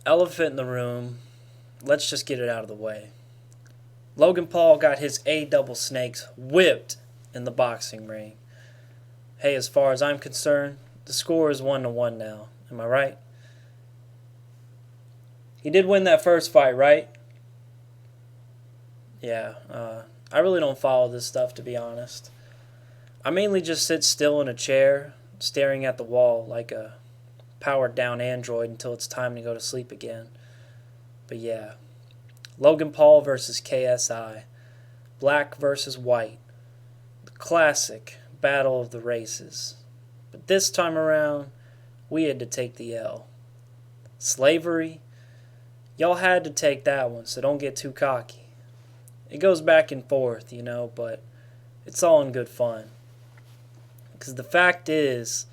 Elephant in the room. Let's just get it out of the way. Logan Paul got his A-double snakes whipped in the boxing ring. Hey, as far as I'm concerned, the score is 1-1 now. Am I right? He did win that first fight, right? Yeah, I really don't follow this stuff, to be honest. I mainly just sit still in a chair, staring at the wall like a powered-down android until it's time to go to sleep again. But yeah, Logan Paul versus KSI. Black versus white. The classic battle of the races. But this time around, we had to take the L. Slavery? Y'all had to take that one, so don't get too cocky. It goes back and forth, but it's all in good fun. Because the fact is,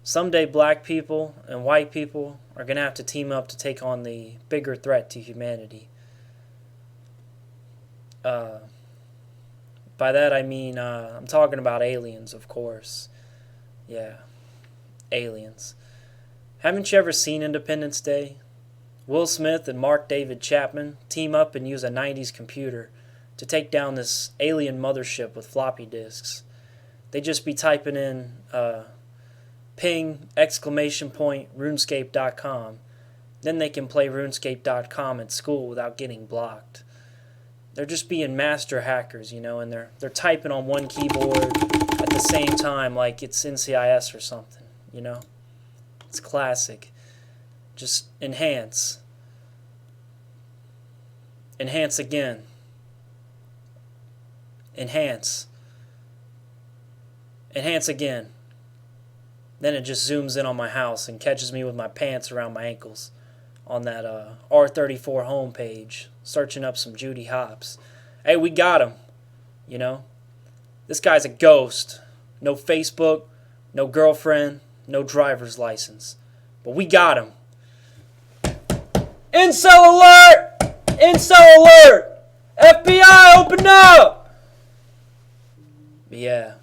someday black people and white people are going to have to team up to take on the bigger threat to humanity. By that I mean, I'm talking about aliens, of course. Yeah, aliens. Haven't you ever seen Independence Day? Will Smith and Mark David Chapman team up and use a 90s computer to take down this alien mothership with floppy disks. They just be typing in ping, ! RuneScape.com. Then they can play RuneScape.com at school without getting blocked. They're just being master hackers, and they're typing on one keyboard at the same time like it's NCIS or something, It's classic. Just enhance. Enhance again. Enhance. Enhance again. Then it just zooms in on my house and catches me with my pants around my ankles on that R34 homepage, searching up some Judy Hopps. Hey, we got him. This guy's a ghost. No Facebook, no girlfriend, no driver's license. But we got him. Incel alert! Incel alert! FBI, open up! But yeah,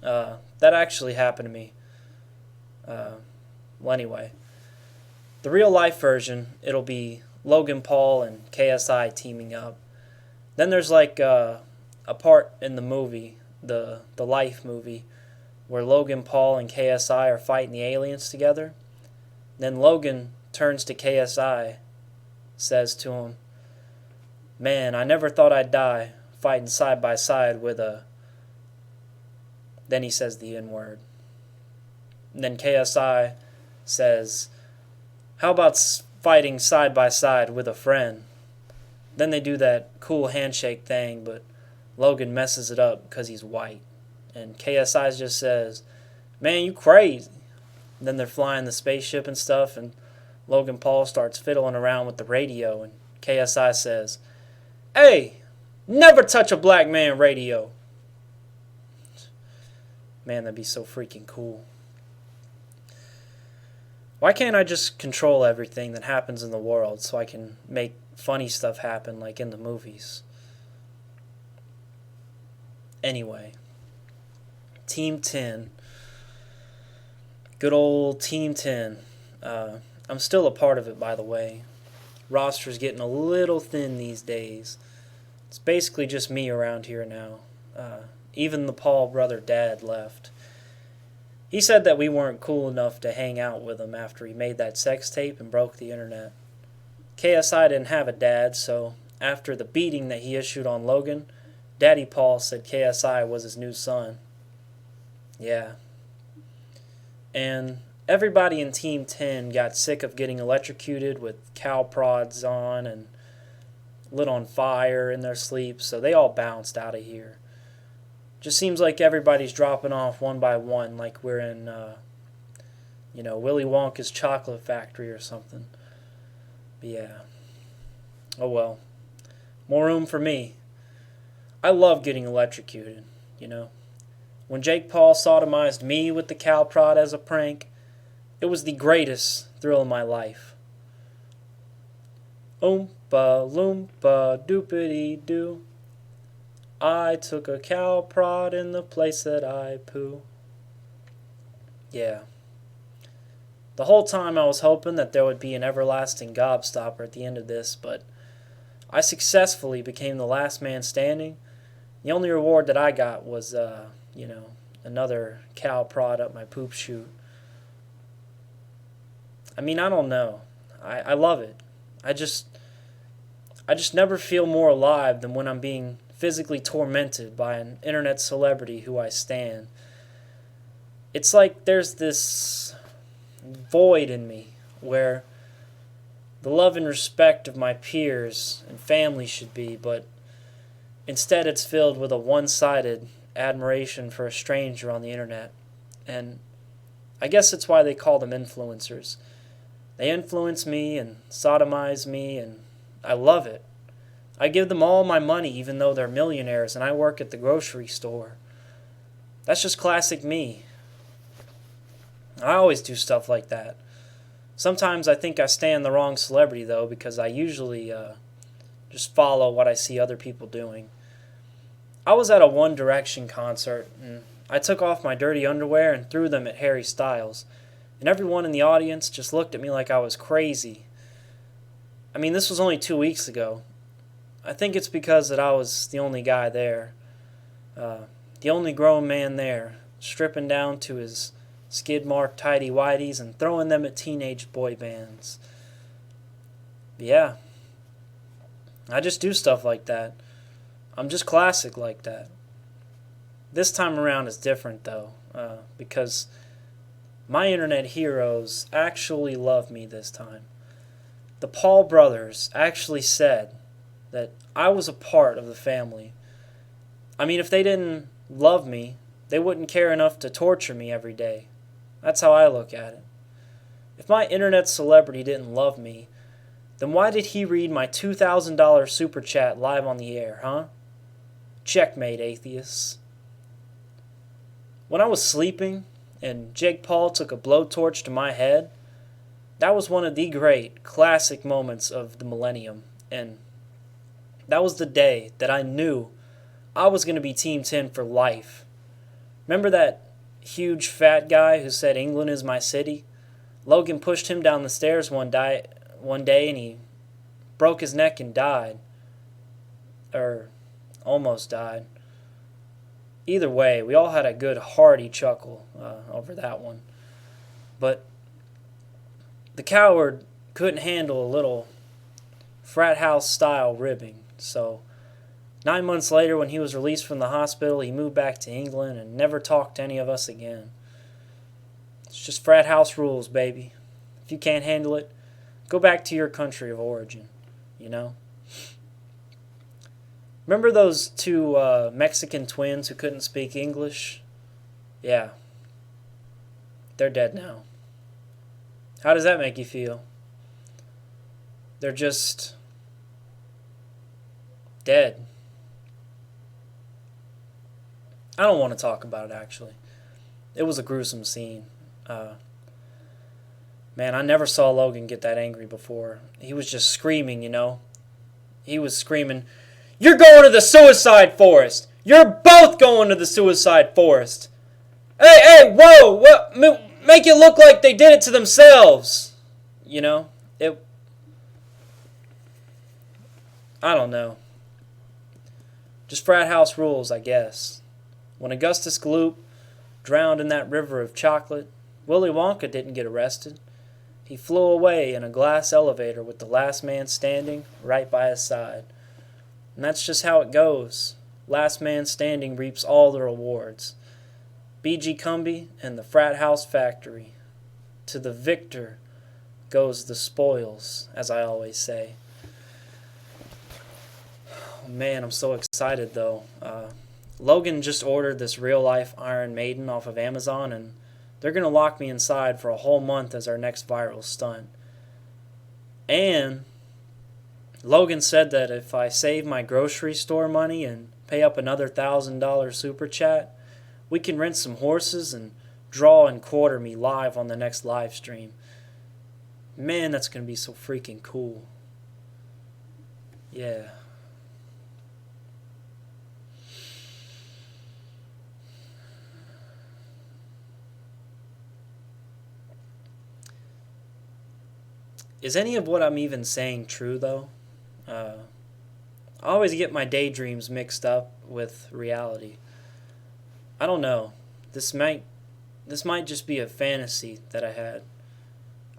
that actually happened to me. Well, anyway, the real life version, it'll be Logan Paul and KSI teaming up. Then there's like a part in the movie, the Life movie, where Logan Paul and KSI are fighting the aliens together. Then Logan turns to KSI, says to him, "Man, I never thought I'd die fighting side by side with a..." Then he says the N-word. And then KSI says, "How about fighting side by side with a friend?" Then they do that cool handshake thing, but Logan messes it up because he's white. And KSI just says, "Man, you crazy." And then they're flying the spaceship and stuff, and Logan Paul starts fiddling around with the radio, and KSI says, "Hey, never touch a black man radio." Man, that'd be so freaking cool. Why can't I just control everything that happens in the world so I can make funny stuff happen like in the movies? Anyway, Team 10. Good old Team 10. I'm still a part of it, by the way. Roster's getting a little thin these days. It's basically just me around here now. Even the Paul brother dad left. He said that we weren't cool enough to hang out with him after he made that sex tape and broke the internet. KSI didn't have a dad, so after the beating that he issued on Logan, Daddy Paul said KSI was his new son. Yeah. And everybody in Team 10 got sick of getting electrocuted with cow prods on and lit on fire in their sleep, so they all bounced out of here. Just seems like everybody's dropping off one by one, like we're in, Willy Wonka's chocolate factory or something. But yeah. Oh well. More room for me. I love getting electrocuted, When Jake Paul sodomized me with the cow prod as a prank, it was the greatest thrill of my life. Oompa loompa doopity doo. I took a cow prod in the place that I poo. Yeah. The whole time I was hoping that there would be an everlasting gobstopper at the end of this, but I successfully became the last man standing. The only reward that I got was, another cow prod up my poop chute. I mean, I don't know. I love it. I just never feel more alive than when I'm being physically tormented by an internet celebrity who I stan. It's like there's this void in me where the love and respect of my peers and family should be, but instead it's filled with a one-sided admiration for a stranger on the internet. And I guess it's why they call them influencers. They influence me and sodomize me, and I love it. I give them all my money even though they're millionaires and I work at the grocery store. That's just classic me. I always do stuff like that. Sometimes I think I stan the wrong celebrity, though, because I usually just follow what I see other people doing. I was at a One Direction concert, and I took off my dirty underwear and threw them at Harry Styles, and everyone in the audience just looked at me like I was crazy. I mean, this was only 2 weeks ago. I think it's because that I was the only guy there, the only grown man there, stripping down to his skid-marked tighty-whities and throwing them at teenage boy bands. Yeah, I just do stuff like that. I'm just classic like that. This time around is different, though, because my internet heroes actually love me this time. The Paul brothers actually said that I was a part of the family. I mean, if they didn't love me, they wouldn't care enough to torture me every day. That's how I look at it. If my internet celebrity didn't love me, then why did he read my $2,000 super chat live on the air, huh? Checkmate, atheists. When I was sleeping and Jake Paul took a blowtorch to my head, that was one of the great classic moments of the millennium, and that was the day that I knew I was going to be Team 10 for life. Remember that huge fat guy who said England is my city? Logan pushed him down the stairs one day and he broke his neck and died. Or almost died. Either way, we all had a good hearty chuckle over that one. But the coward couldn't handle a little frat house style ribbing, so 9 months later, when he was released from the hospital, he moved back to England and never talked to any of us again. It's just frat house rules, baby. If you can't handle it, go back to your country of origin, you know? Remember those two Mexican twins who couldn't speak English? Yeah. They're dead now. How does that make you feel? They're just dead. I don't want to talk about it, actually. It was a gruesome scene. Man, I never saw Logan get that angry before. He was just screaming, you know. He was screaming, "You're going to the suicide forest! You're both going to the suicide forest! Hey, whoa! What? Make it look like they did it to themselves!" You know? I don't know. Just frat house rules, I guess. When Augustus Gloop drowned in that river of chocolate, Willy Wonka didn't get arrested. He flew away in a glass elevator with the last man standing right by his side. And that's just how it goes. Last man standing reaps all the rewards. BGkumbi and the frat house factory. To the victor goes the spoils, as I always say. Oh, man, I'm so excited, though. Logan just ordered this real-life Iron Maiden off of Amazon, and they're going to lock me inside for a whole month as our next viral stunt. And Logan said that if I save my grocery store money and pay up another $1,000 super chat, we can rent some horses and draw and quarter me live on the next live stream. Man, that's going to be so freaking cool. Yeah. Is any of what I'm even saying true, though? I always get my daydreams mixed up with reality. I don't know. This might just be a fantasy that I had.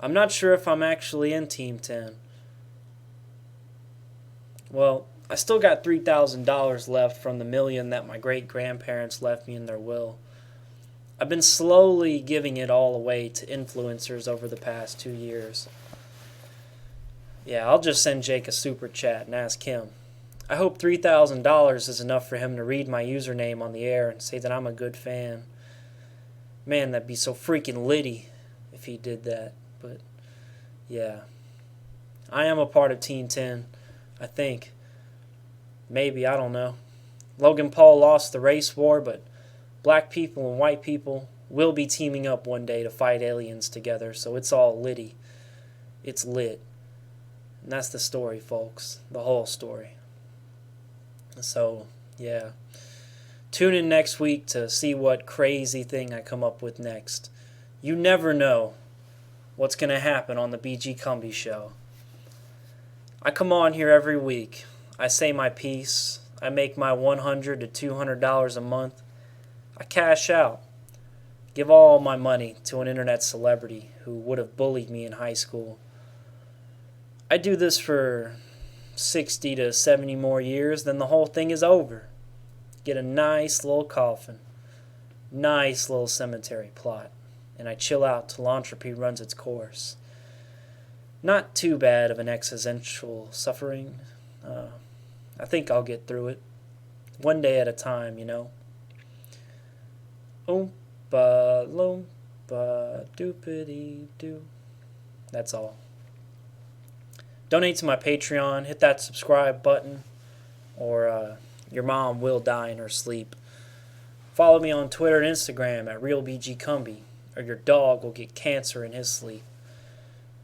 I'm not sure if I'm actually in Team 10. Well, I still got $3,000 left from the million that my great-grandparents left me in their will. I've been slowly giving it all away to influencers over the past 2 years. Yeah, I'll just send Jake a super chat and ask him. I hope $3,000 is enough for him to read my username on the air and say that I'm a good fan. Man, that'd be so freaking litty if he did that. But, yeah. I am a part of Team 10, I think. Maybe, I don't know. Logan Paul lost the race war, but black people and white people will be teaming up one day to fight aliens together, so it's all litty. It's lit. And that's the story, folks. The whole story. So, yeah. Tune in next week to see what crazy thing I come up with next. You never know what's going to happen on the BG Kumbi show. I come on here every week. I say my piece. I make my $100 to $200 a month. I cash out. Give all my money to an internet celebrity who would have bullied me in high school. I do this for 60 to 70 more years, then the whole thing is over. Get a nice little coffin, nice little cemetery plot, and I chill out till entropy runs its course. Not too bad of an existential suffering. I think I'll get through it. One day at a time, you know. Oompa loompa doopity doo. That's all. Donate to my Patreon. Hit that subscribe button, or your mom will die in her sleep. Follow me on Twitter and Instagram at realbgkumbi, or your dog will get cancer in his sleep.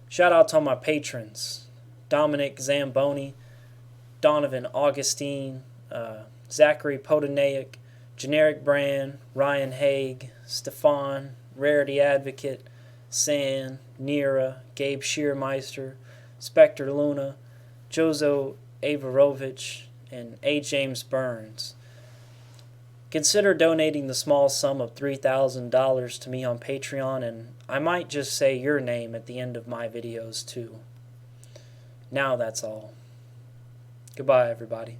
Shout out to all my patrons: Dominic Zamboni, Donovan Augustine, Zachary Podanaic, Generic Brand, Ryan Haig, Stefan, Rarity Advocate, San, Nira, Gabe Shearmeister, Spectre Luna, Jozo Avarovich, and A. James Burns. Consider donating the small sum of $3,000 to me on Patreon, and I might just say your name at the end of my videos too. Now that's all. Goodbye, everybody.